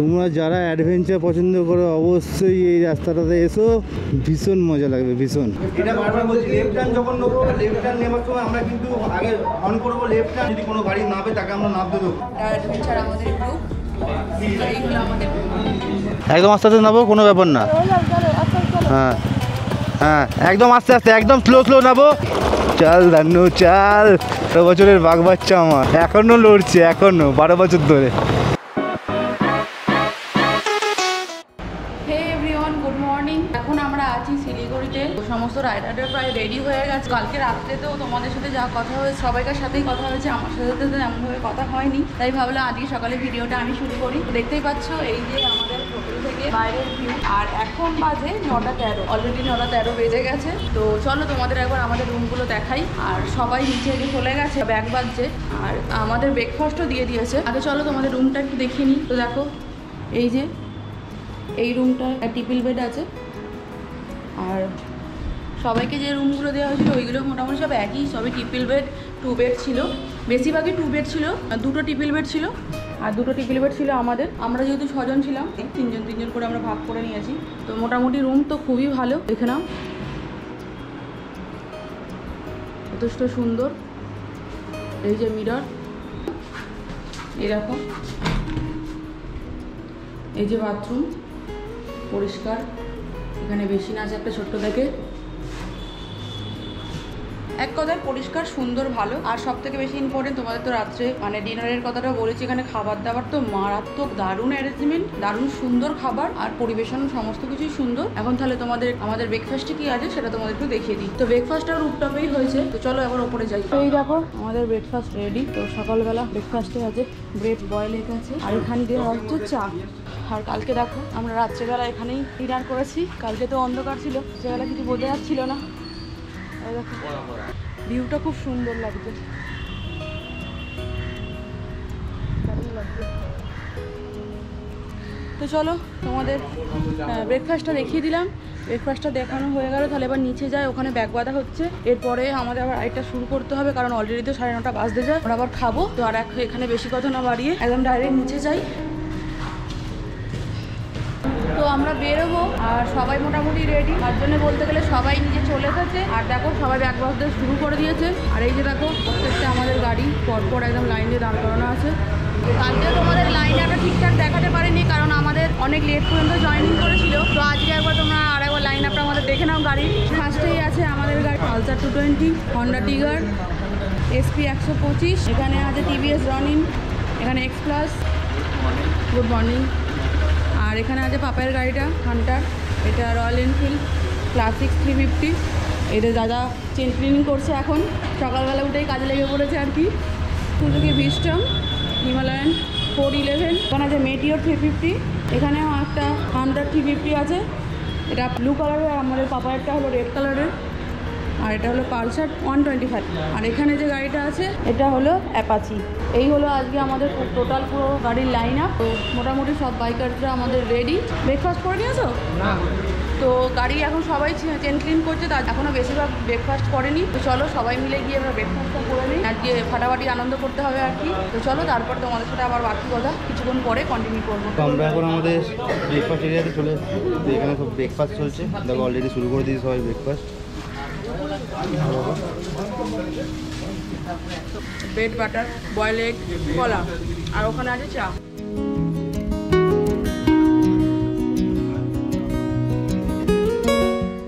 তোমরা যারা অ্যাডভেঞ্চার পছন্দ করো অবশ্যই এই রাস্তাটাতে এসো, ভীষণ মজা লাগবে, ভীষণ। এটা বারবার বলছি, লেফট টার্ন যখন নেবো, লেফট টার্ন নেওয়ার সময় আমরা কিন্তু আগে অন করবো লেফট টার্ন, যদি কোনো গাড়ি নামে তাকে আমরা নামতে দেবো। অ্যাডভেঞ্চার আমাদের গ্রুপ, এইগুলো আমাদের একদম আস্তে আস্তে নামবো, কোনো ব্যাপার না। হ্যাঁ হ্যাঁ, একদম আস্তে আস্তে, একদম স্লো স্লো নামবো। চাল দান্নু চাল, 12 বছরের বাঘ বাচ্চা আমার এখনো লড়ছে, এখনো 12 বছর ধরে। এখন আমরা আছি শিলিগুড়িতে। সমস্ত রাইডাররা প্রায় রেডি হয়ে গেছে। কালকে রাত্রে তো তোমাদের সাথে যা কথা হয়েছে, সবাইকার সাথেই কথা হয়েছে, আমার সাথে তো এমনভাবে কথা হয়নি, তাই ভাবলাম আজকে সকালে ভিডিওটা আমি শুরু করি। দেখতেই পাচ্ছ এই যে আমাদের হোটেল থেকে বাইরের ভিউ, আর এখন বাজে 9:13, অলরেডি 9:13 বেজে গেছে। তো চলো তোমাদের একবার আমাদের রুমগুলো দেখাই। আর সবাই নিচে চলে গেছে, ব্যাগ বাজছে, আর আমাদের ব্রেকফাস্টও দিয়ে দিয়েছে। আগে চলো তোমাদের রুমটা একটু দেখিয়ে নিই। তো দেখো এই যে এই রুমটা ট্রিপল বেড আছে, আর সবাইকে যে রুমগুলো দেওয়া হয়েছিল ওইগুলো মোটামুটি সব একই, সবই ট্রিপল বেড, 2 বেড ছিল, বেশিরভাগই 2 বেড ছিল, 2টো ট্রিপল বেড ছিল, আর 2টো ট্রিপল বেড ছিল আমাদের। আমরা যেহেতু 6 জন ছিলাম, 3জন করে আমরা ভাগ করে নিয়েছি। তো মোটামুটি রুম তো খুবই ভালো, দেখে নাও যথেষ্ট সুন্দর। এই যে মিরর, এরকম, এই যে বাথরুম পরিষ্কার, এখানে বেশি না আছে একটা ছোট্ট থেকে, এক কথায় পরিষ্কার, সুন্দর, ভালো। আর সব থেকে বেশি ইম্পর্টেন্ট, তোমাদের তো রাত্রে মানে ডিনারের কথাটা বলেছি, এখানে খাবার দাবার তো মারাত্মক, দারুণ অ্যারেঞ্জমেন্ট, দারুণ সুন্দর খাবার, আর পরিবেশন সমস্ত কিছুই সুন্দর। এখন তাহলে আমাদের ব্রেকফাস্টে কি আছে সেটা তোমাদের একটু দেখিয়ে দিই। তো ব্রেকফাস্টটা রুপটপেই হয়েছে, তো চলো এবার ওপরে যাই। তো এই দেখো আমাদের ব্রেকফাস্ট রেডি। তো সকালবেলা ব্রেকফাস্টে আছে ব্রেড বয়েল এগ আছে, আর এখানে দেওয়া হচ্ছে চা। আর কালকে দেখো আমরা রাত্রেবেলা এখানেই ডিনার করেছি। কালকে তো অন্ধকার ছিল, সেবেলা কিছু বোঝা যাচ্ছিল না। দেখো ভিউটা খুব সুন্দর লাগছে, তো চলো তোমাদের ব্রেকফাস্টটা দেখিয়ে দিলাম। ব্রেকফাস্টটা দেখানো হয়ে গেল, তাহলে এবার নিচে যায়, ওখানে ব্যাগ বাঁধা হচ্ছে। এরপরে আমাদের আবার আরেকটা শুরু করতে হবে, কারণ অলরেডি তো 9:30 বাজতে যায়, আমরা আবার খাবো। তো আর এখানে বেশি কথা না বাড়িয়ে একদম ডাইরেক্ট নিচে যাই। তো আমরা বেরোবো, আর সবাই মোটামুটি রেডি, তার জন্য বলতে গেলে সবাই নিচে চলে এসেছে। আর দেখো সবাই ব্যাগ বাঁধতে শুরু করে দিয়েছে। আর এই যে দেখো প্রত্যেকটা আমাদের গাড়ি পরপর একদম লাইন দিয়ে দাঁড় করানো আছে। কালকে তোমাদের লাইনটা ঠিকঠাক দেখাতে পারিনি, কারণ আমাদের অনেক লেট পর্যন্ত জয়েনিং করেছিল। তো আজকে একবার তোমরা আরেকবার লাইন আপটা আমাদের দেখে নাও। গাড়ি ফার্স্টেই আছে আমাদের গাড়ি পালসার 220, হন্ডা টিগার, SP 125, এখানে আছে TVS রনিন, এখানে X প্লাস, গুড মর্নিং। আর এখানে আছে পাপায়ের গাড়িটা হান্টার, এটা রয়্যাল এনফিল্ড ক্লাসিক 350। এদের দাদা চেন ক্লিনিং করছে, এখন সকালবেলা উঠেই কাজে লেগে পড়েছে আর কি। সুজুকি ভিস্টাম, হিমালয়ান 411, এখানে আছে মেটিওর 350, এখানেও একটা হান্টার 350 আছে, এটা ব্লু কালারের, আর আমাদের পাপায়েরটা হলো রেড কালারের, আর এটা হলো পালসার 125। আর এখানে যে গাড়িটা আছে এটা হলো অ্যাপাচি। এই হলো আজকে আমাদের টোটাল পুরো গাড়ির লাইন আপ। তো মোটামুটি সব বাইকাররা আমাদের রেডি। ব্রেকফাস্ট করে নিয়েছো? না। তো গাড়ি এখন সবাই চেন ক্লিন করছে, তার এখনও বেশিরভাগ ব্রেকফাস্ট করেনি। তো চলো সবাই মিলে গিয়ে আমরা ব্রেকফাস্টটা করে নিই, আজকে ফাটাফাটি আনন্দ করতে হবে আর কি। তো চলো তারপর তোমাদের সাথে আবার বাকি কথা কিছুক্ষণ পরে কন্টিনিউ করবো। তো আমরা এখন আমাদের ব্রেকফাস্ট এরিয়াতে চলে এসেছি। তো এখানে সব ব্রেকফাস্ট চলছে, দেখো অলরেডি শুরু করে দিয়েছি সবাই breakfast. Bread butter, boil egg, কলা, আর ওখানে আছে চা।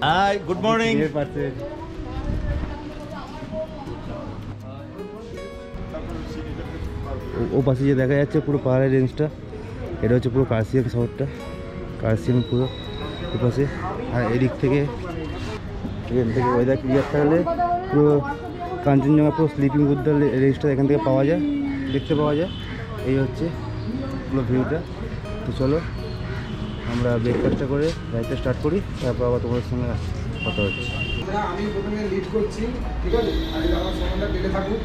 High, good morning. ও পাশে যে দেখা যাচ্ছে পুরো পাহাড়ের রেঞ্জটা, এটা হচ্ছে পুরো কার্সিয়াং শহরটা, কার্সিয়াং পুরো এপাশে। আর এদিক থেকে এখান থেকে ওয়েদার ক্লিয়ার থাকলে পুরো কাঞ্চনজঙ্ঘা, পুরো স্লিপিং বুদ্ধার রেঞ্জটা এখান থেকে পাওয়া যায়, দেখতে পাওয়া যায়। এই হচ্ছে পুরো ভিউটা। তো চলো আমরা ব্রেকফাস্টটা করে রাইডটা স্টার্ট করি, তারপর আবার তোমাদের সঙ্গে কথা হচ্ছে। আমি প্রথমে লিড করছি, ঠিক আছে, আর আমার সময়টা পেলে থাকুক,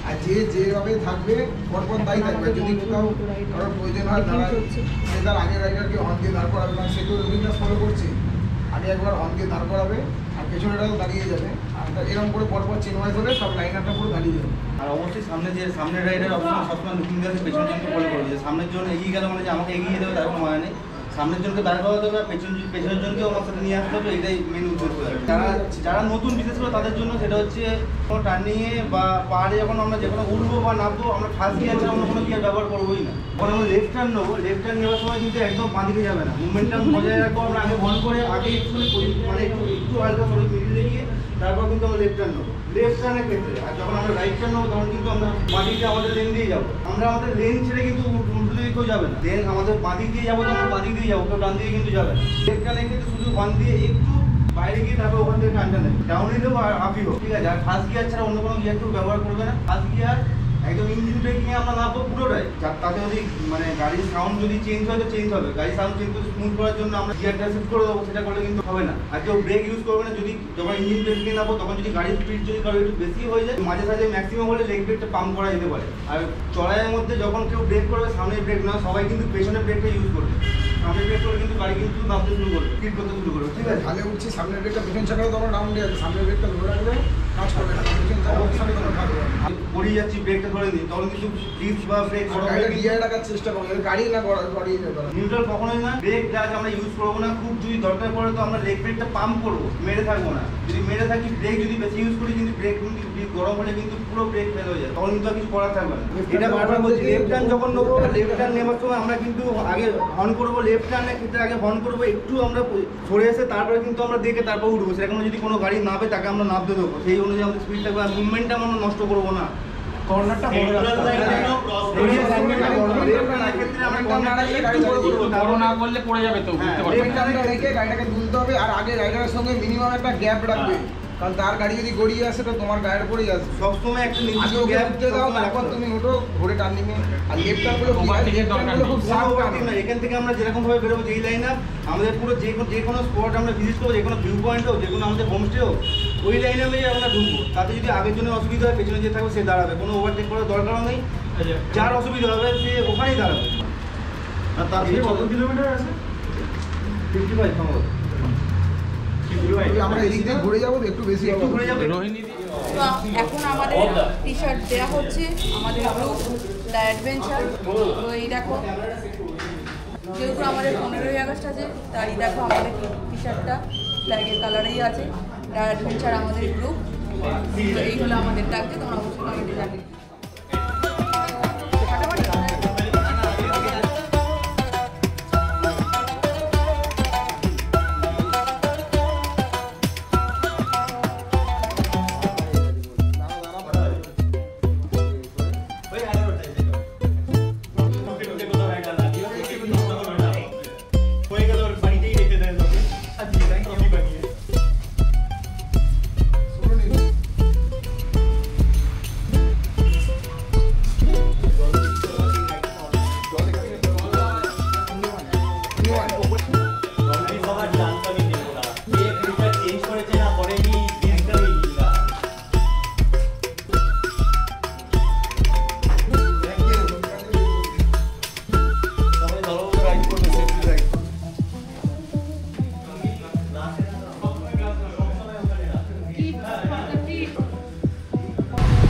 আর যে যেভাবে থাকবে পরপর তাই থাকবে। যদি কোথাও কারোর প্রয়োজন হয় দাঁড়ায়, সে তার আগের রাইডারকে হর্ন দিয়ে দাঁড় করাবে, কারণ সে তো রুটিনটা ফলো করছে। আগে একবার হর্ন দিয়ে দাঁড় করাবে, আর পেছনেটাও দাঁড়িয়ে যাবে, আর এরকম করে পরপর চেন ওয়াইজ হলে সব লাইন আপটা পুরো দাঁড়িয়ে যাবে। আর অবশ্যই সামনের রাইডার অবশ্যই সবসময় লুকিং গ্লাসে পেছনের জনকে ফলো করবে, যে সামনের জন এগিয়ে গেলে মানে যে আমাকে এগিয়ে দেবে তার কোনো মানে নেই, সামনের জনকে দাঁড় করাতে হবে, পেছনের জনকেও আমার সাথে নিয়ে আসতে হবে, এটাই মেন উদ্দেশ্য। যারা নতুন বিশেষ করে তাদের জন্য সেটা হচ্ছে কোনো টার্নিংয়ে বা পাহাড়ে যখন আমরা যে কোনো উঠবো বা নামবো, আমরা ফার্স্ট গিয়ার ছাড়া অন্য কোনো গিয়ার ব্যবহার করবোই না। যখন আমরা লেফট টার্ন নেবো, লেফট টার্ন নেওয়ার সময় কিন্তু একদম বাঁ দিকে যাবে না, মুভমেন্টটা বজায় রাখবো। আমরা আগে বন্ধ করে আগে মানে একটু হালকা করে মিডিলে গিয়ে তারপর কিন্তু আমরা লেফট টার্ন নেবো লেফট টার্নের ক্ষেত্রে। আর যখন আমরা রাইট টার্ন নেবো তখন কিন্তু আমরা বাঁ দিকে আমাদের লেন দিয়ে যাবো, আমরা আমাদের লেন ছেড়ে কিন্তু উল্টো দিকে কেউ যাবে না, লেন আমাদের বাঁ দিক দিয়ে যাবো তো আমরা বাঁ দিক দিয়ে যাবো, কেউ ডান দিকে কিন্তু যাবে না। লেফট টার্নের ক্ষেত্রে শুধু বাঁ দিয়ে একটু বাইরে গিয়ে তারপর ওখান থেকে টানটা নেবে, ডাউনই দেবো আর আপই হোক, ঠিক আছে। আর ফার্স্ট গিয়ার ছাড়া অন্য কোনো গিয়ার কেউ ব্যবহার করবে না। ফার্স্ট গিয়ার একদম ইঞ্জিন ব্রেকিংয়ে আমরা নামবো পুরোটাই, তাতে যদি মানে গাড়ির সাউন্ড যদি চেঞ্জ হয় তো চেঞ্জ হবে, গাড়ির সাউন্ড চেঞ্জ করে স্মুথ করার জন্য আমরা গিয়ারটা শিফট করে দেবো, সেটা করলে কিন্তু হবে না। আর কেউ ব্রেক ইউজ করবে না, যদি যখন ইঞ্জিন ব্রেকিং নামবো তখন যদি গাড়ির স্পিড যদি কারো একটু বেশি হয়ে যায়, মাঝে সাঝে ম্যাক্সিমাম হলে লেগ ব্রেকটা পাম্প করা যেতে পারে। আর চড়াইয়ের মধ্যে যখন কেউ ব্রেক করবে সামনের ব্রেক না, সবাই কিন্তু পেছনের ব্রেকটা ইউজ করবে, সামনের ব্রেক করলে কিন্তু গাড়ি কিন্তু নামতে শুরু করবে, স্পিড করতে শুরু করবে, ঠিক আছে। ঢালে উঠছি, সামনের ব্রেকটা পিছন চাকাও তোমার ডাউন দিয়ে আছে, সামনের ব্রেকটা ধরে রাখলে কাজ করবে না, পিছন চাকা অবশ্যই তোমার থাকবে। পড়ে যাচ্ছি ব্রেকটা ধরে দিই, তখন কিন্তু ডিস্ক বা ব্রেক গাড়িটা গিয়ার রাখার চেষ্টা করবে, গাড়ি না গড়িয়ে যাবে। নিউট্রাল কখনোই না, ব্রেক যা আমরা ইউজ করবো না, খুব যদি দরকার পড়ে তো আমরা লেগ ব্রেকটা পাম্প করবো, মেরে থাকবো না। যদি মেরে থাকি ব্রেক যদি বেশি ইউজ করি কিন্তু ব্রেক কিন্তু গরম হলে কিন্তু পুরো ব্রেক ফেল হয়ে যায়, তখন কিন্তু আর কিছু করার থাকবে না। এটা বারবার বলছি, লেফট টার্ন যখন নেবো, লেফট টার্ন নেওয়ার সময় আমরা কিন্তু আগে হর্ন করবো, লেফট টার্নের ক্ষেত্রে আগে হর্ন করবো, একটু আমরা সরে এসে তারপরে কিন্তু আমরা দেখে তারপর উঠবো। সেরকম যদি কোনো গাড়ি নামে তাকে আমরা নামতে দেবো, সেই অনুযায়ী আমাদের স্পিড থাকবে, আর মুভমেন্টটা আমরা নষ্ট করবো না। কর্নারটা বড় না করলে পড়ে যাবে তো, গাড়িটাকে তুলতে হবে। আর আগে রাইডারের সঙ্গে মিনিমাম একটা গ্যাপ রাখবে, কারণ তার গাড়ি যদি গড়িয়ে আসে তো তোমার গায়ের পরেই আসবে। সবসময় একটা আগে ওকে উঠতে দাও, তারপর তুমি ওঠো ঘুরে টার্নিংয়ে। আর লেফট টার্নগুলো খুব শার্প না, এখান থেকে আমরা যেরকম ভাবে বেরোবো, যেই লাইন আপ আমাদের পুরো যে কোনো স্পট আমরা ভিজিট করবো, যে কোনো ভিউ পয়েন্ট হোক, যে কোনো আমাদের হোমস্টে হোক, ওই লাইনে আমি আমরা ঢুকবো। তাতে যদি আগের জন্য অসুবিধা হয়, পেছনে যে থাকবে সে দাঁড়াবে, কোনো ওভারটেক করার দরকারও নেই, যার অসুবিধা হবে সে ওখানেই দাঁড়াবে। আর তার কত কিলোমিটার আছে? 55 সম্ভবত। আমরা এদিক দিয়ে ঘুরে যাবো, একটু বেশি ঘুরে যাবে। তো এখন আমাদের টি শার্ট দেওয়া হচ্ছে, আমাদের গ্রুপ দ্য অ্যাডভেঞ্চার। তো এই দেখো, যেহেতু আমাদের 15ই আগস্ট আছে, তাই দেখো আমাদের টি শার্টটা ফ্ল্যাগের কালারেই আছে, দ্য অ্যাডভেঞ্চার আমাদের গ্রুপ। তো এই হলো আমাদের ডাকতে, তোমরা অবশ্যই কমেন্টে জানিয়ে।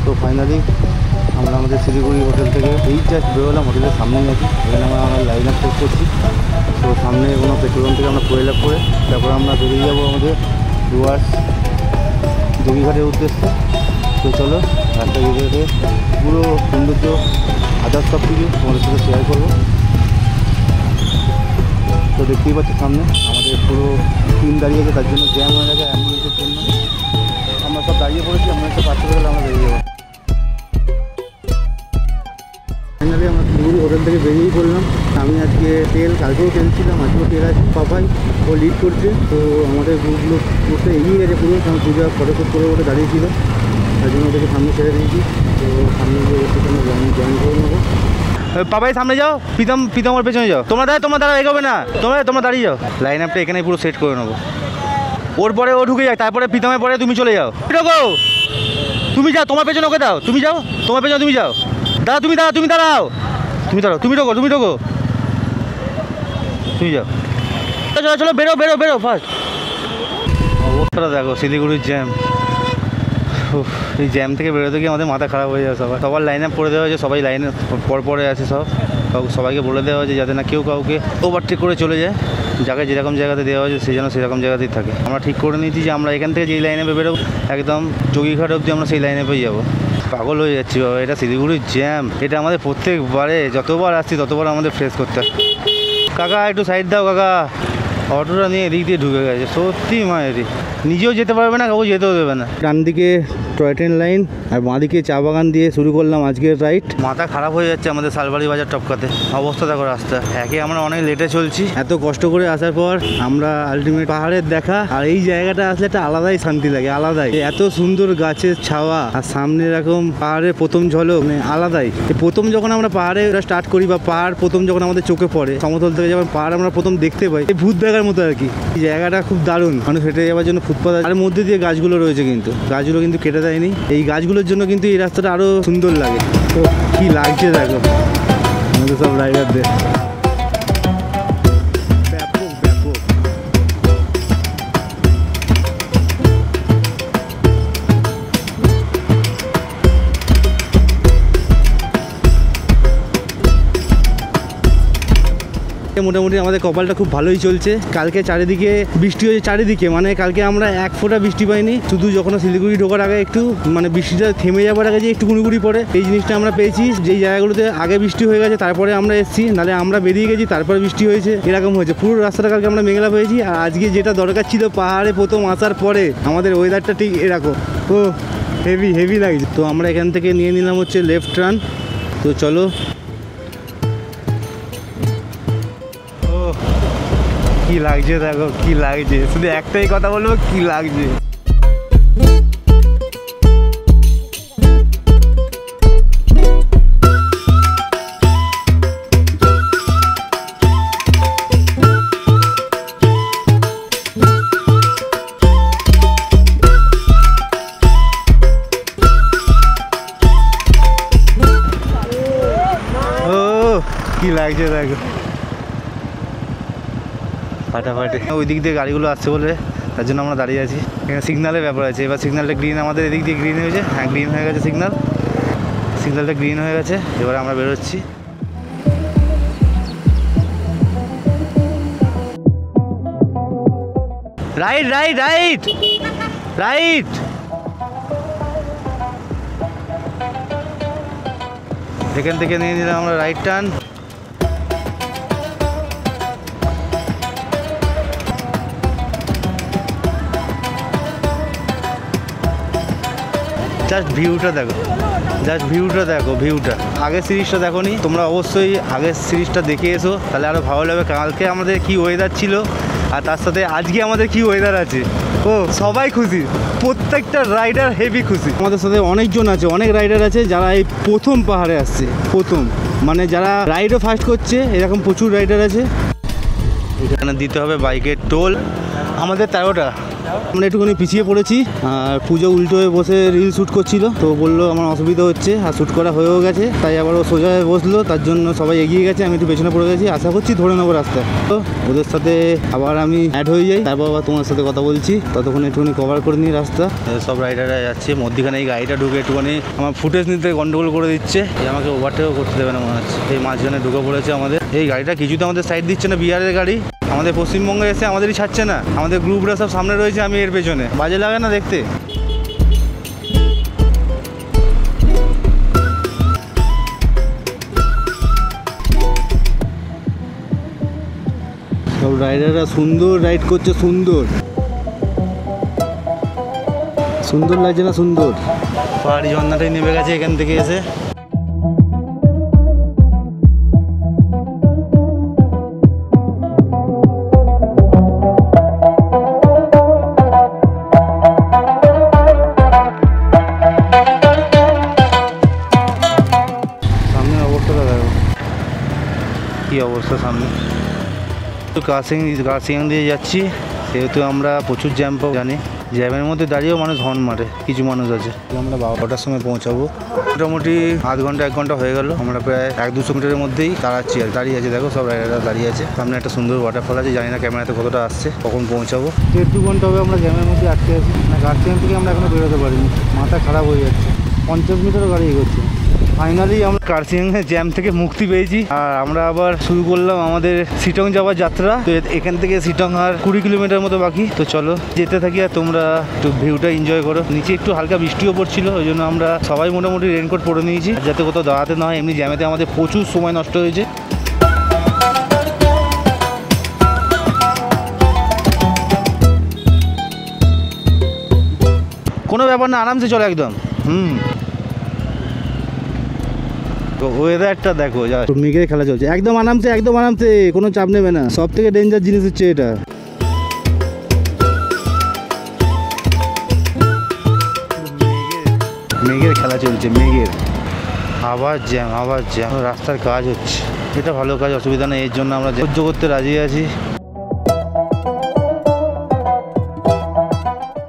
তো ফাইনালি আমরা আমাদের শিলিগুড়ি হোটেল থেকে এই জাস্ট বেরোলাম, হোটেলের সামনেই আছি, এখানে আমরা লাইন আপ শেষ করছি। তো সামনে কোনো পেট্রোল পাম্প থেকে আমরা ফুয়েল আপ করে তারপরে আমরা বেরিয়ে যাবো আমাদের ডুয়ার্স দেবীঘাটের উদ্দেশ্যে। তো চলো রাস্তা যেতে পুরো সৌন্দর্য আদার্স সব কিছু তোমাদের সাথে শেয়ার করবো। তো দেখতেই পাচ্ছি সামনে আমাদের পুরো টিম দাঁড়িয়ে আছে, তার জন্য জ্যাম হয়ে গেছে অ্যাম্বুলেন্সের জন্য। আমরা সব দাঁড়িয়ে পড়েছি, অ্যাম্বুলেন্সে পাশে গেলে আমরা বেরিয়ে যাবো। ফাইনালি আমরা শিলিগুড়ি হোটেল থেকে বেরিয়েই পড়লাম। আমি আজকে তেল, কালকেও তেল ছিলাম, আজকেও তেল আছে। পাপাই ও লিড করছে, তো আমাদের গ্রুপগুলো গ্রুপটা এগিয়ে গেছে পুরো, কারণ পূজা ফটোশ্যুট করে ওটা দাঁড়িয়েছিল, তার জন্য ওদেরকে সামনে ছেড়ে দিয়েছি। তো সামনে গিয়ে ওর সাথে আমরা জয়েন করে নেবো। পাপাই সামনে যাও, প্রীতম ওর পেছনে যাও, তোমরা দাঁড়া এগোবে না, তোমরা দাঁড়িয়ে যাও। লাইন আপটা এখানে পুরো সেট করে নেবো, ওর পরে ও ঢুকে যায়, তারপরে প্রীতমের পরে তুমি চলে যাও। তুমি যাও, তোমার পেছনে ওকে দাও, তুমি যাও, তোমার পেছনে তুমি যাও। তুমি দাঁড়াও, তুমি ঢোকো, তুমি যাও। চলো বেরো ফার্স্ট। অবস্থাটা দেখো, শিলিগুড়ির জ্যাম এই জ্যাম থেকে বেরোতে গিয়ে আমাদের মাথা খারাপ হয়ে যায় সবার লাইন আপ করে দেওয়া হয়েছে, সবাই লাইনে পরে আছে সবাইকে বলে দেওয়া হয়েছে যাতে না কেউ কাউকে ওভারটেক করে চলে যায়, যাকে যেরকম জায়গাতে দেওয়া হয়েছে সে যেন সেরকম জায়গাতেই থাকে। আমরা ঠিক করে নিয়েছি যে আমরা এখান থেকে যেই লাইনে বেরোবো একদম যোগীঘাট অবধি আমরা সেই লাইনে পেয়ে যাবো। পাগল হয়ে যাচ্ছি বাবা, এটা শিলিগুড়ির জ্যাম, এটা আমাদের প্রত্যেকবারে যতবার আসছি ততবার আমাদের ফেস করতে হয়। কাকা একটু সাইড দাও কাকা, অটোটা নিয়ে এদিক দিয়ে ঢুকে গেছে, সত্যি মায়েরই, নিজেও যেতে পারবে না, কাউকে যেতেও দেবে না। ডান দিকে টয় ট্রেন লাইন আর বাঁদিকে চা বাগান দিয়ে শুরু করলাম আজকের রাইড। মাথা খারাপ হয়ে যাচ্ছে আমাদের শালবাড়ি বাজার টপকাতে, অবস্থা দেখো রাস্তা, একে আমরা অনেক লেটে চলছি। এত কষ্ট করে আসার পর আমরা আলটিমেট পাহাড়ের দেখা, আর এই জায়গাটা আসলে একটা আলাদাই শান্তি লাগে, আলাদাই। এত সুন্দর গাছের ছাওয়া আর সামনে এরকম পাহাড়ের প্রথম ঝলক, মানে আলাদাই। প্রথম যখন আমরা পাহাড়ে স্টার্ট করি বা পাহাড় প্রথম যখন আমাদের চোখে পড়ে, সমতল থেকে যখন পাহাড় আমরা প্রথম দেখতে পাই, এই ভূত দেখার মতো আর কি। এই জায়গাটা খুব দারুণ, মানুষ হেঁটে যাওয়ার জন্য ফুটপাথ, তার মধ্যে দিয়ে গাছগুলো রয়েছে, কিন্তু গাছগুলো কিন্তু কেটে দেয়নি। এই গাছগুলোর জন্য কিন্তু এই রাস্তাটা আরো সুন্দর লাগে। তো কি লাগছে দেখো আমাদের সব রাইডারদের, ব্যাপক ব্যাপক। মোটামুটি আমাদের কপালটা খুব ভালোই চলছে। কালকে চারিদিকে বৃষ্টি হয়েছে, চারিদিকে মানে কালকে আমরা এক ফোঁটা বৃষ্টি পাইনি, শুধু যখন শিলিগুড়ি ঢোকার আগে একটু মানে বৃষ্টিটা থেমে যাবার আগে যে একটু গুঁড়ি পড়ে, এই জিনিসটা আমরা পেয়েছি। যেই জায়গাগুলোতে আগে বৃষ্টি হয়ে গেছে তারপরে আমরা এসেছি, নাহলে আমরা বেরিয়ে গেছি তারপরে বৃষ্টি হয়েছে, এরকম হয়েছে। পুরো রাস্তাটা কালকে আমরা মেঘলা পেয়েছি। আর আজকে যেটা দরকার ছিল, পাহাড়ে প্রথম আসার পরে আমাদের ওয়েদারটা ঠিক এরকম, ও হেভি হেভি লাগছে। তো আমরা এখান থেকে নিয়ে নিলাম হচ্ছে লেফট টার্ন। তো চলো, কি লাগছে দেখো, কি লাগছে, শুধু একটাই কথা বলবো, কি লাগছে। ও কি লাগছে দেখো, ফাটাফাটি। ওই দিক দিয়ে গাড়িগুলো আসছে বলে তার জন্য আমরা দাঁড়িয়ে আছি। এখানে সিগন্যালের ব্যাপার আছে, এবার সিগন্যালটা গ্রিন, আমাদের এদিক দিয়ে গ্রিন হয়েছে, হ্যাঁ গ্রিন হয়ে গেছে সিগন্যালটা গ্রিন হয়ে গেছে। এবার আমরা বেরোচ্ছি। রাইট রাইট রাইট রাইট, এখান থেকে নিয়ে নিলাম আমরা রাইট টার্ন। জাস্ট ভিউটা দেখো, ভিউটা। আগের সিরিজটা দেখো নি তোমরা, অবশ্যই আগের সিরিজটা দেখে এসো, তাহলে আরও ভালো লাগবে। কালকে আমাদের কি ওয়েদার ছিল আর তার সাথে আজকে আমাদের কি ওয়েদার আছে, ও সবাই খুশি, প্রত্যেকটা রাইডার হেভি খুশি। আমাদের সাথে অনেকজন আছে, অনেক রাইডার আছে যারা এই প্রথম পাহাড়ে আসছে, প্রথম মানে যারা রাইডও ফার্স্ট করছে, এরকম প্রচুর রাইডার আছে। এখানে দিতে হবে বাইকের টোল। আমাদের 13টা, আমরা একটুখানি পিছিয়ে পড়েছি। আর পুজো উল্টো হয়ে বসে রিল শ্যুট করছিল, তো বললো আমার অসুবিধা হচ্ছে, আর শ্যুট করা হয়েও গেছে, তাই আবার ও সোজা হয়ে বসলো, তার জন্য সবাই এগিয়ে গেছে, আমি একটু পেছনে পড়ে গেছি। আশা করছি ধরে নেবো রাস্তায়। তো ওদের সাথে আবার আমি অ্যাড হয়ে যাই, তারপর আবার তোমার সাথে কথা বলছি, ততক্ষণ একটুখানি কভার করে নিই রাস্তা। সব রাইডাররা যাচ্ছে, মধ্যখানে এই গাড়িটা ঢুকে একটুখানি আমার ফুটেজ নিতে গন্ডগোল করে দিচ্ছে, আমাকে ওভারটেকও করতে দেবে না মনে হচ্ছে। এই মাঝখানে ঢুকে পড়েছে আমাদের এই গাড়িটা, কিছুতে আমাদের সাইড দিচ্ছে না, বিহারের গাড়ি আমাদের পশ্চিমবঙ্গে এসে আমাদেরই ছাড়ছে না। আমাদের গ্রুপরা সব সামনে রয়েছে, আমি এর পেছনে, বাজে লাগে না দেখতে? সব রাইডাররা সুন্দর রাইড করছে, সুন্দর লাগছে না? সুন্দর পাহাড়ি ঝর্ণাটাই নেমে গেছে এখান থেকে এসে। কি অবস্থা সামনে, তো কার্সিং দিয়ে যাচ্ছি, সেহেতু আমরা প্রচুর জ্যাম পাবো জানি। জ্যামের মধ্যে দাঁড়িয়েও মানুষ হর্ন মারে, কিছু মানুষ আছে। আমরা 12টার সময় পৌঁছাবো, মোটামুটি আধ ঘন্টা 1 ঘন্টা হয়ে গেল। আমরা প্রায় 100-200 মিটারের মধ্যেই দাঁড়াচ্ছি আর দাঁড়িয়ে আছে, দেখো সব রাইডাররা দাঁড়িয়ে আছে। সামনে একটা সুন্দর ওয়াটারফল আছে, জানি না ক্যামেরাতে কতটা আসছে, কখন পৌঁছাবো। 1.5-2 ঘন্টা হবে আমরা জ্যামের মধ্যে আটকে আছি, মানে গার্সিয়ান থেকে আমরা এখনো বেরোতে পারিনি, মাথা খারাপ হয়ে যাচ্ছে। 50 মিটারও গাড়ি এগোচ্ছে। ফাইনালি আমরা কার্সিয়াংয়ের জ্যাম থেকে মুক্তি পেয়েছি আর আমরা আবার শুরু করলাম আমাদের শিটং যাওয়ার যাত্রা। তো এখান থেকে শিটং আর 20 কিলোমিটার মতো বাকি। তো চলো যেতে থাকি আর তোমরা একটু ভিউটা এনজয় করো। নিচে একটু হালকা বৃষ্টিও পড়ছিল, ওই জন্য আমরা সবাই মোটামুটি রেনকোট পরে নিয়েছি যাতে কোথাও দাঁড়াতে না হয়। এমনি জ্যামেতে আমাদের প্রচুর সময় নষ্ট হয়েছে। কোনো ব্যাপার না, আরামসে চলো একদম। ওয়েদারটা দেখো, যা মেঘের খেলা চলছে, একদম আরামসে, একদম আরামসে, কোনো চাপ নেবে না। সব থেকে ডেঞ্জার জিনিস হচ্ছে এটা। মেঘের খেলা চলছে, মেঘের। আবার জ্যাম, আবার জ্যাম, রাস্তার কাজ হচ্ছে। এটা ভালো কাজ, অসুবিধা নেই, এর জন্য আমরা সহ্য করতে রাজি আছি।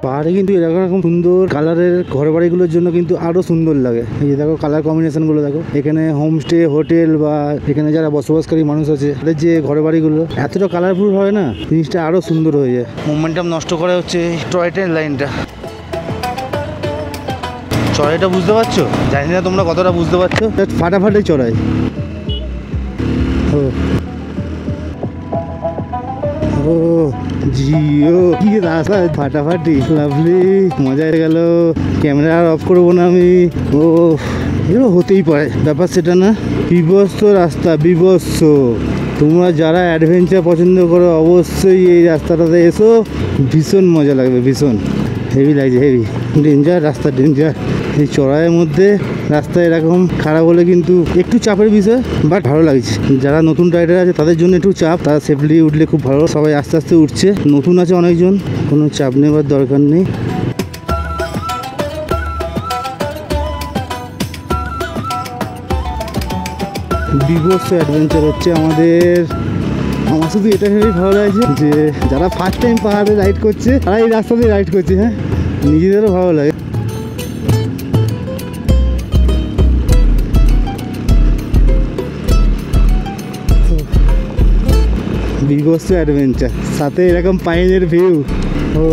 পাহাড়ে কিন্তু এরকম সুন্দর কালারের ঘর বাড়িগুলোর জন্য কিন্তু আরো সুন্দর লাগে। এই যে দেখো কালার কম্বিনেশন গুলো দেখো, এখানে হোমস্টে, হোটেল বা এখানে যারা বসবাসকারী মানুষ আছে তাদের যে ঘর বাড়িগুলো এতটা কালারফুল হয় না, জিনিসটা আরো সুন্দর হয়ে যায়। মোমেন্টাম নষ্ট করা হচ্ছে টয় ট্রেন লাইনটা। চড়াইটা বুঝতে পারছো? জানি না তোমরা কতটা বুঝতে পারছো। ফাটাফাটি চড়াই। ও জিও, কি রাস্তা ফাটাফাটি, লাভলি, মজা হয়ে গেল। ক্যামেরা আর অফ করবো না আমি। ও এগুলো হতেই পারে, ব্যাপার সেটা না। বিভৎস রাস্তা, বিভৎস। তোমরা যারা অ্যাডভেঞ্চার পছন্দ করো অবশ্যই এই রাস্তাটাতে এসো, ভীষণ মজা লাগবে, ভীষণ হেভি লাগছে, হেভি ডেঞ্জার রাস্তা, ডেঞ্জার। এই চড়াইয়ের মধ্যে রাস্তা এরকম খারাপ হলে কিন্তু একটু চাপের বিষয়, বাট ভালো লাগছে। যারা নতুন রাইডার আছে তাদের জন্য একটু চাপ, তারা সেফলি উঠলে খুব ভালো। সবাই আস্তে আস্তে উঠছে, নতুন আছে অনেকজন, কোনো চাপ নেবার দরকার নেই। বিভৎস অ্যাডভেঞ্চার হচ্ছে আমাদের। আমার শুধু এটা ভেবেই ভালো লাগছে যে যারা ফার্স্ট টাইম পাহাড়ে রাইড করছে তারা এই রাস্তা দিয়ে রাইড করছে। হ্যাঁ, নিজেদেরও ভালো লাগে। বিভৎস অ্যাডভেঞ্চার, সাথে এরকম পাইনের ভিউ। ও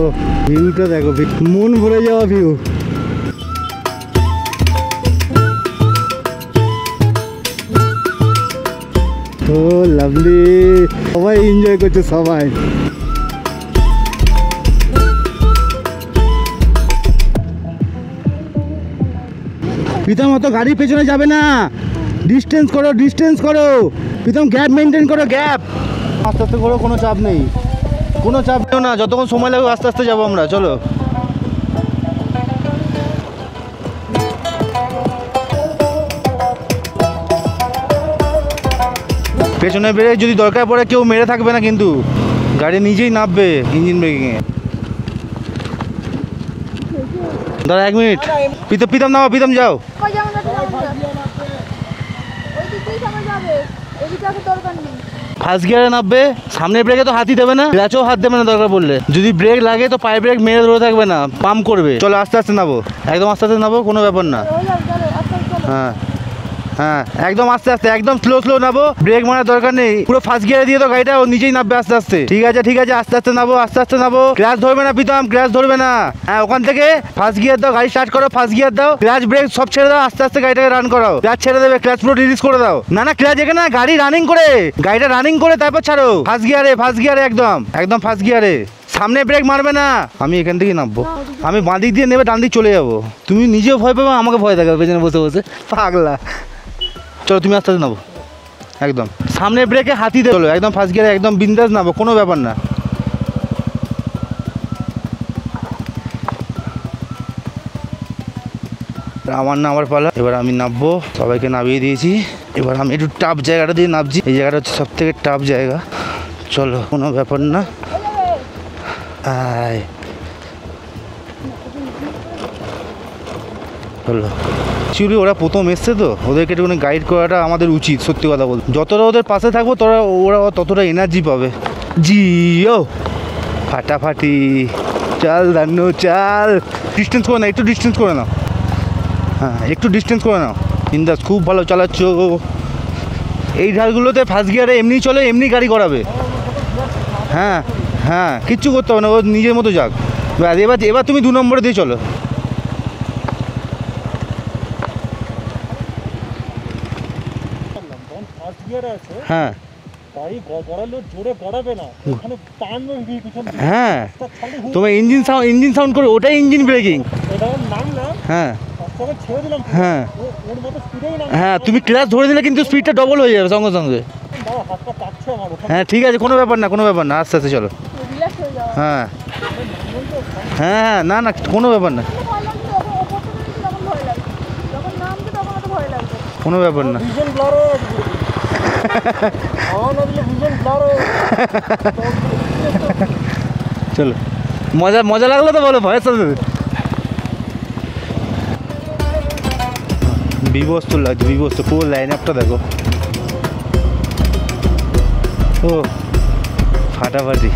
ভিউটা দেখো, মন ভরে যাওয়া ভিউ। ও লাভলি, সবাই এনজয় করছে, সবাই। প্রীতম অত গাড়ির পেছনে যাবে না, ডিস্টেন্স করো, ডিস্টেন্স করো। প্রীতম গ্যাপ মেনটেন করো, গ্যাপ। আস্তে আস্তে করো, কোনো চাপ নেই, কোনো চাপ নেই না। যতক্ষণ সময় লাগবে আস্তে আস্তে যাবো আমরা, চলো। পেছনে বেড়ে যদি দরকার পড়ে কেউ মেরে থাকবে না, কিন্তু গাড়ি নিজেই নামবে ইঞ্জিন ব্রেকিংয়ে। দাঁড়া 1 মিনিট, প্রীতম নাও, প্রীতম যাও। ফার্স্ট গিয়ারে নামবে, সামনের ব্রেকে তো হাতই দেবে না, ক্লাচও হাত দেবে না দরকার পড়লে। যদি ব্রেক লাগে তো পায়ে ব্রেক মেরে ধরে থাকবে না, পাম্প করবে। চলো আস্তে আস্তে নামো, একদম আস্তে আস্তে নামো, কোনো ব্যাপার না। হ্যাঁ হ্যাঁ, একদম আস্তে আস্তে, একদম স্লো নামো, ব্রেক মারার দরকার নেই। পুরো ফার্স্ট গিয়ারে দিয়ে তো গাড়িটা ও নিজেই নামবে আস্তে আস্তে। ঠিক আছে ঠিক আছে, আস্তে আস্তে নামো, আস্তে আস্তে নামো। ক্লাচ ধরবে না প্রীতম, ক্লাচ ধরবে না। হ্যাঁ, ওখান থেকে ফার্স্ট গিয়ার দাও, গাড়ি স্টার্ট করো, ফার্স্ট গিয়ার দাও, ক্লাচ ব্রেক সব ছেড়ে দাও, আস্তে আস্তে গাড়িটাকে রান করাও। ক্লাচ ছেড়ে দেবে, ক্লাচ পুরো রিলিজ করে দাও। না না, ক্লাচ এখানে না, গাড়ি রানিং করে, গাড়িটা রানিং করে তারপর ছাড়ো। ফার্স্ট গিয়ারে, ফার্স্ট গিয়ারে, একদম একদম ফার্স্ট গিয়ারে। সামনে ব্রেক মারবে না। আমি এখান থেকে নামবো, আমি বাঁ দিক দিয়ে নেবে, ডান দিক চলে যাবো। তুমি নিজেও ভয় পাবে, আমাকে ভয় দেখাবে পেছনে বসে বসে, পাগলা। চলো তুমি আস্তে আস্তে নামো, একদম সামনে ব্রেকে হাতি দিয়ে চলো, একদম ফার্স্ট গিয়ারে, একদম বিন্দাস নামো, কোনো ব্যাপার না। আমার না, আমার পালা। এবার আমি নামবো, সবাইকে নামিয়ে দিয়েছি। এবার আমি একটু টাফ জায়গাটা দিয়ে নামছি। এই জায়গাটা হচ্ছে সব থেকে টাফ জায়গা। চলো, কোনো ব্যাপার না। হলো অ্যাকচুয়ালি ওরা প্রথম এসছে তো, ওদেরকে একটুখানি গাইড করাটা আমাদের উচিত। সত্যি কথা বলতে, যতটা ওদের পাশে থাকবো ওরা ততটা এনার্জি পাবে। জিও ফাটাফাটি। চাল দান্নু চাল। ডিস্টেন্স করে নাও, একটু ডিস্টেন্স করে নাও। হ্যাঁ একটু ডিস্টেন্স করে নাও। ইন্দাস খুব ভালো চালাচ্ছ। এই ঢালগুলোতে ফার্স্ট গিয়ারে এমনি চলে, এমনি গাড়ি করাবে। হ্যাঁ হ্যাঁ কিচ্ছু করতে হবে না, ও নিজের মতো যাক। এবার এবার তুমি 2 নম্বরে দিয়ে চলো। হ্যাঁ হ্যাঁ তোমার ইঞ্জিন সাউন্ড করে, ওটাই ইঞ্জিন ব্রেকিং। হ্যাঁ হ্যাঁ হ্যাঁ তুমি ক্লাস ধরে দিলে কিন্তু স্পিডটা ডবল হয়ে যাবে সঙ্গে সঙ্গে। হ্যাঁ ঠিক আছে, কোনো ব্যাপার না, কোনো ব্যাপার না, আস্তে আস্তে চলো। হ্যাঁ হ্যাঁ না না কোনো ব্যাপার না, কোনো ব্যাপার না। চলো মজা মজা লাগলো তো বলো, ভয়ের সাথে বিবস্ত লাগছে, বিবস্ত পুরো লাইন আপটা দেখো। ও ফাটাফাটি।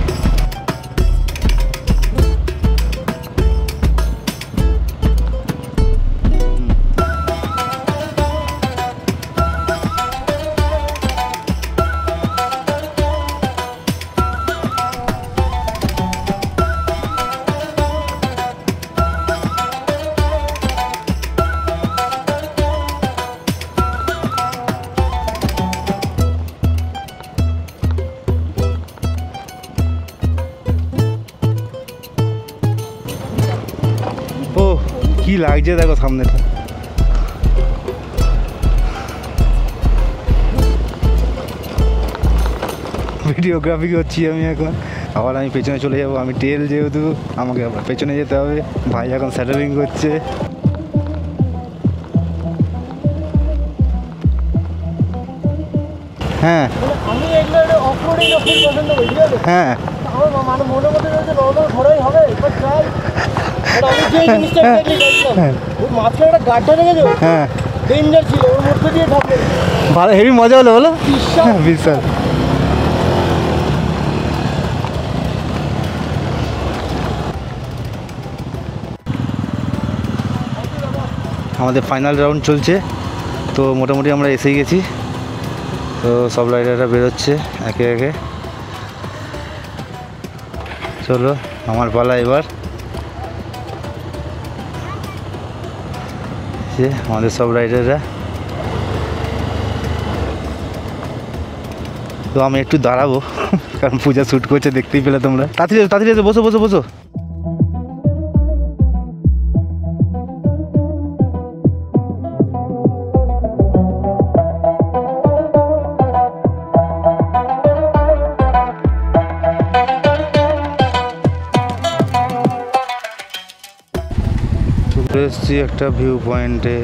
কি লাগছে দেখো সামনেটা। ভিডিওগ্রাফি করছি আমি এখন, আবার আমি পেছনে চলে যাব। আমি টেল যেহেতু আমাকে আবার পেছনে যেতে হবে। ভাই এখন স্যাটারিং করছে। হ্যাঁ আমি এগুলো অফরোডিং খুব পছন্দ করি, ঠিক আছে? হ্যাঁ আমার মানে মনের মধ্যে রয়েছে নর্মাল ঘোড়াই হবে, বাট ট্রাই। বাট আমি যে জিনিসটা দেখলি গাইছিলাম, ওই মাথায় একটা গাড্ডা দেখেছো? হ্যাঁ ডেঞ্জার ছিল, ওর মধ্যে দিয়ে থাকবে। ভালো হেভি মজা হলো বলো। বিশাল বিশাল। আমাদের ফাইনাল রাউন্ড চলছে, তো মোটামুটি আমরা এসেই গেছি। তো সব রাইডাররা বেরোচ্ছে একে একে। চলো আমার পালা এবার। যে আমাদের সব রাইডাররা, তো আমি একটু দাঁড়াবো কারণ পূজা শ্যুট করছে, দেখতেই পেলে তোমরা। তাড়াতাড়ি তাড়াতাড়ি বসো বসো বসো। চলে এসেছি একটা ভিউ পয়েন্টে।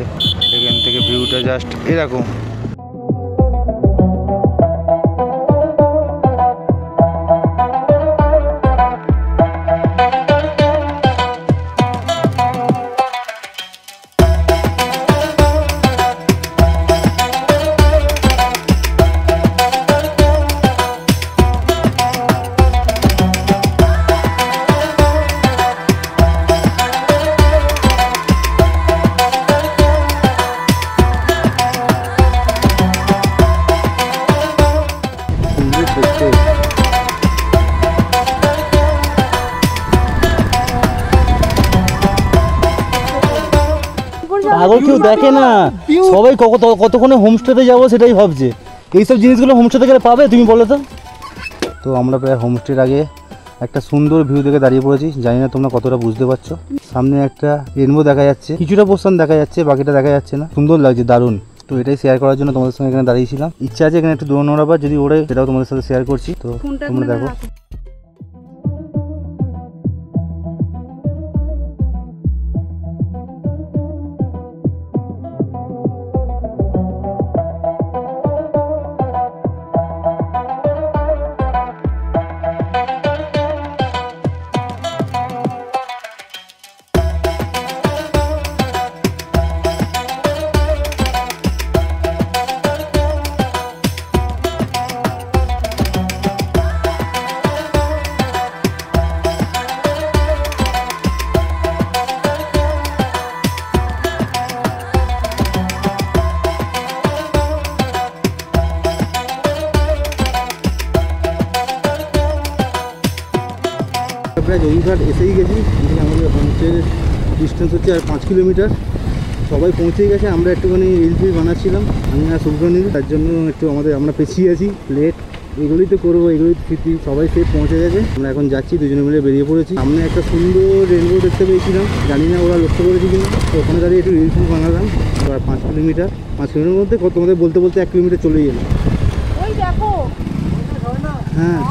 এখান থেকে ভিউটা জাস্ট এরকম। আগর কেউ দেখে না, সবাই কতক্ষণে হোমস্টেতে যাবো সেটাই ভাবছে। এইসব জিনিসগুলো হোমস্টেতে গেলে পাবে তুমি বলো তো। তো আমরা প্রায় হোমস্টের আগে একটা সুন্দর ভিউ দেখে দাঁড়িয়ে পড়েছি। জানি না তোমরা কতটা বুঝতে পারছো। সামনে একটা রেনবো দেখা যাচ্ছে, কিছুটা পোর্শন দেখা যাচ্ছে, বাকিটা দেখা যাচ্ছে না। সুন্দর লাগছে, দারুণ। তো এটাই শেয়ার করার জন্য তোমাদের সঙ্গে এখানে দাঁড়িয়েছিলাম। ইচ্ছা আছে এখানে একটু দৌড়ানোর, আবার যদি ওড়ে সেটাও তোমাদের সাথে শেয়ার করছি। তো তোমরা দেখো। প্রায় জয়ীঘাট এসেই গেছি। এখানে আমাদের হোমস্টের ডিস্টেন্স হচ্ছে আর 5 কিলোমিটার। সবাই পৌঁছেই গেছে, আমরা একটুখানি রিল ফিল বানাচ্ছিলাম আমি আর শুভ্রনীল, তার জন্য একটু আমরা পেছিয়ে আছি, লেট। এগুলোই তো করবো, এগুলোই স্মৃতি। সবাই সেফ পৌঁছে গেছে, আমরা এখন যাচ্ছি, দুজনে মিলে বেরিয়ে পড়েছি। সামনে একটা সুন্দর রেনবো দেখতে পেয়েছিলাম, জানি না ওরা লক্ষ্য করেছি কিনা। তো ওখানে দাঁড়িয়ে একটু রিল ফিল বানালাম। এবার 5 কিলোমিটার মধ্যে তোমাদের বলতে বলতে 1 কিলোমিটার চলেই গেল। ওই দেখো, হ্যাঁ,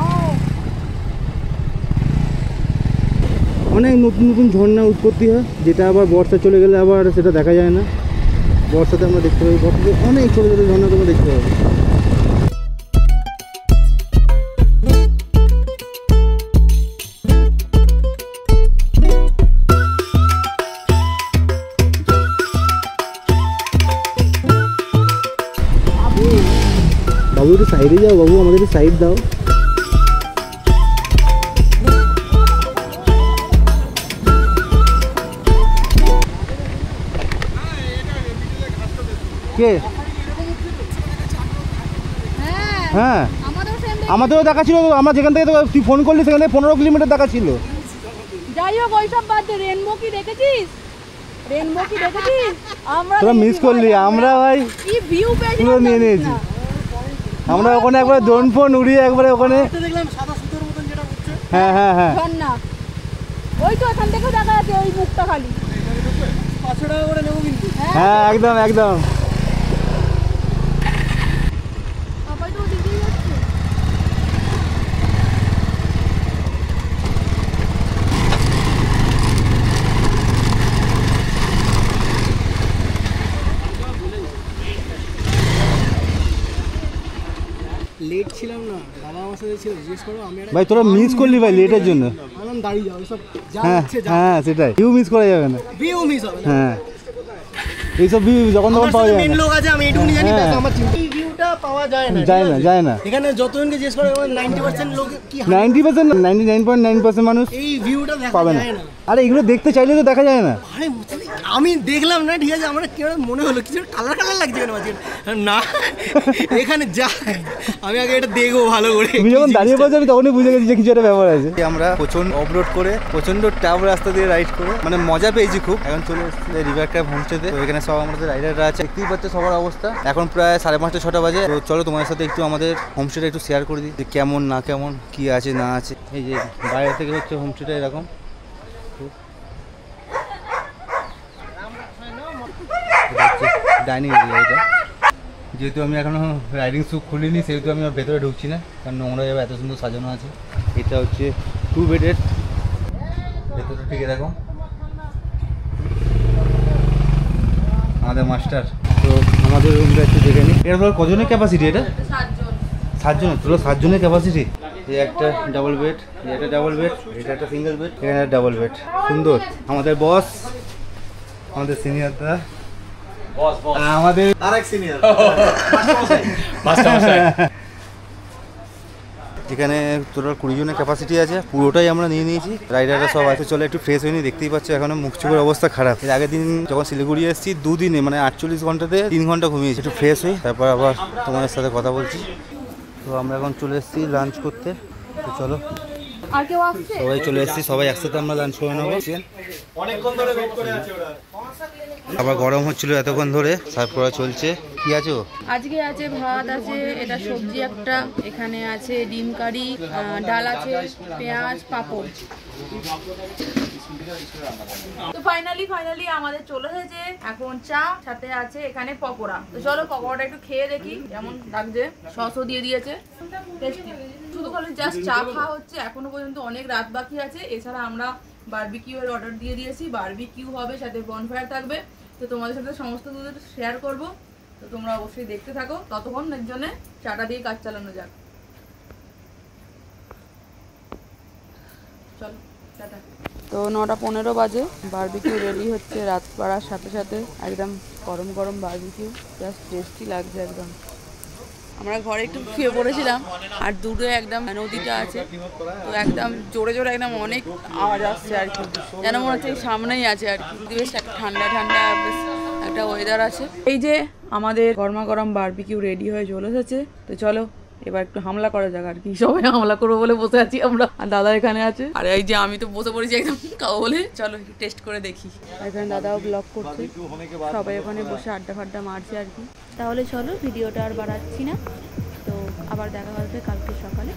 অনেক নতুন নতুন ঝর্ণা উৎপত্তি হয়, যেটা আবার বর্ষা চলে গেলে আবার সেটা দেখা যায় না। বর্ষাতে আমরা দেখতে পাই, বর্ষাতে অনেক ছোটো ছোটো ঝর্ণা তোমরা দেখতে পাবে। বাবু একটু সাইডে যাও, বাবু আমাদের একটু সাইড দাও। কে? হ্যাঁ, আমাদেরও দেখা ছিল। আমরা যেখান থেকে তুই ফোন করলি সেখান থেকে 15 কিলোমিটার দেখা ছিল। যাই হোক, ওইসব বাদ দে। রেনবো কি দেখেছিস? রেনবো কি দেখেছিস? আমরা তোরা মিস করলি, আমরা ভাই কি ভিউ পেয়েছি পুরো নিয়ে নিয়েছি। আমরা ওখানে একবার ড্রোন ফোন উড়িয়ে একবারে ওখানে দেখলাম সাদা সুতোর মতন যেটা উঠছে। হ্যাঁ হ্যাঁ হ্যাঁ, ঝর্ণা। ওই তো এখান থেকেও দেখা যাচ্ছে ওই মুখটা খালি। 500 টাকা করে নেবো কিন্তু। হ্যাঁ একদম একদম। সবাই তো ওদিকেই যাচ্ছে। লেট ছিলাম না, বাবা আমার সাথে ছিল, জিজ্ঞেস করো। আমি ভাই তোরা মিস করলি ভাই লেটের জন্য। আরাম দাঁড়িয়ে যাও, এসব যা হ্যাঁ হচ্ছে যা, হ্যাঁ সেটাই, ভিউ মিস করা যাবে না। ভিউ মিস হবে না। হ্যাঁ, এইসব ভিউ যখন তখন পাওয়া যায় মেন না। লোক আছে, আমি এইটুকুনি জানি, হ্যাঁ। ব্যাস আমার চিন্তা। এই ভিউটা পাওয়া যায় না, যায় ঠিক না আছে? যায় না। এখানে যতজনকে জিজ্ঞেস করো 90% লোক কি 90%, 99.9% মানুষ এই ভিউটা দেখা পাবে না। যায় না। আরে এগুলো দেখতে চাইলে তো দেখা যায় না। আরে আমি দেখলাম না, ঠিক আছে, আমার কেউ মনে হলো কিছু কালার কালার লাগছে কেন মাঝে না, এখানে যা আমি আগে এটা দেখবো ভালো করে। তুমি যখন দাঁড়িয়ে পড়ছো আমি তখনই বুঝে গেছি যে কিছু একটা ব্যাপার আছে। আমরা প্রচন্ড অফরোড করে, প্রচন্ড টাফ রাস্তা দিয়ে রাইড করে মানে মজা পেয়েছি খুব। এখন চলে এসেছি রিভার ক্যাম্প হোমস্টেতে। তো এখানে সব আমাদের রাইডাররা আছে, দেখতেই পাচ্ছে সবার অবস্থা। এখন প্রায় 5:30 6টা বাজে। তো চলো তোমাদের সাথে একটু আমাদের হোমস্টেটা একটু শেয়ার করে দিই, যে কেমন না কেমন, কি আছে না আছে। এই যে বাইরে থেকে হচ্ছে হোমস্টেটা এরকম। ডাইনিং এরিয়া এটা। যেহেতু আমি এখনো রাইডিং শ্যু খুলিনি সেহেতু আমি ভেতরে ঢুকছি না, কারণ নোংরা যাবে, এত সুন্দর সাজানো আছে। এটা হচ্ছে 2 বেডের, ভেতরে ঠিক এরকম। আমাদের মাস্টার। তো আমাদের রুমটা একটু দেখে নিই। এটা ধরো কজনের ক্যাপাসিটি? এটা 7 জনের। তোর 7 জনের ক্যাপাসিটি। এই একটা ডাবল বেড, এটা ডাবল বেড, এটা একটা সিঙ্গেল বেড, এখানে একটা ডাবল বেড। সুন্দর। আমাদের বস, আমাদের সিনিয়রটা, আমাদের আরেক সিনিয়র এখানে টোটাল 20 জনের ক্যাপাসিটি আছে, পুরোটাই আমরা নিয়ে নিয়েছি। রাইডাররা সব আছে। চলে একটু ফ্রেশ হয়নি, দেখতেই পাচ্ছ এখনো মুখ চোখের অবস্থা খারাপ। এর আগের দিন যখন শিলিগুড়ি এসেছি 2 দিনে মানে 48 ঘন্টাতে 3 ঘন্টা ঘুমিয়েছি। একটু ফ্রেশ হই, তারপর আবার তোমাদের সাথে কথা বলছি। তো আমরা এখন চলে এসেছি লাঞ্চ করতে। তো চলো, আর কেউ আসছে? সবাই চলে এসেছি, সবাই একসাথে আমরা লাঞ্চ করে নেবো। অনেকক্ষণ ধরে ওয়েট করে আছি ওরা। আবার গরম হচ্ছিল এতক্ষণ ধরে, সার্ভ করা চলছে। কি আছে? আজকে আছে ভাত আছে, এটা সবজি একটা, এখানে আছে ডিম কারি, ডাল আছে, পেঁয়াজ, পাঁপড়। তো ফাইনালি আমাদের চলে এসেছে এখন চা, সাথে আছে এখানে পকোড়া। তো চলো পকোড়াটা একটু খেয়ে দেখি কেমন লাগছে। সসও দিয়ে দিয়েছে, টেস্টি। শুধু খালি জাস্ট চা খাওয়া হচ্ছে, এখনো পর্যন্ত অনেক রাত বাকি আছে। এছাড়া আমরা বারবিকিউ এর অর্ডার দিয়ে দিয়েছি, বারবিকিউ হবে, সাথে বনফায়ার থাকবে। তো তোমাদের সাথে সমস্ত কিছু শেয়ার করব, তো তোমরা অবশ্যই দেখতে থাকো। ততক্ষণ একজনে চাটা দিয়ে কাজ চালানো যাক। চলো টাটা। তো 9:15 বাজে, বারবিকিউ রেডি হচ্ছে। রাত বাড়ার সাথে সাথে একদম গরম গরম বারবিকিউ, জাস্ট টেস্টি লাগছে একদম। আমরা ঘরে একটু শুয়ে পড়েছিলাম, আর দূরে একদম নদীটা আছে, তো একদম জোরে জোরে একদম অনেক আওয়াজ আসছে আর কি, যেন মনে হচ্ছে সামনেই আছে আর কি। বেশ একটা ঠান্ডা ঠান্ডা বেশ একটা ওয়েদার আছে। এই যে আমাদের গরমা গরম বারবিকিউ রেডি হয়ে চলে এসেছে। তো চলো এবার একটু হামলা করা যাক আর কি, সবাই হামলা করবো বলে বসে আছি আমরা, আর দাদা এখানে আছে, আর এই যে আমি তো বসে পড়েছি একদম খাবো বলে। চলো টেস্ট করে দেখি। এখানে দাদাও ব্লগ করছে, সবাই ওখানে বসে আড্ডা ফাড্ডা মারছে আর কি। তাহলে চলো ভিডিওটা আর বাড়াচ্ছি না, তো আবার দেখা হবে কালকে সকালে।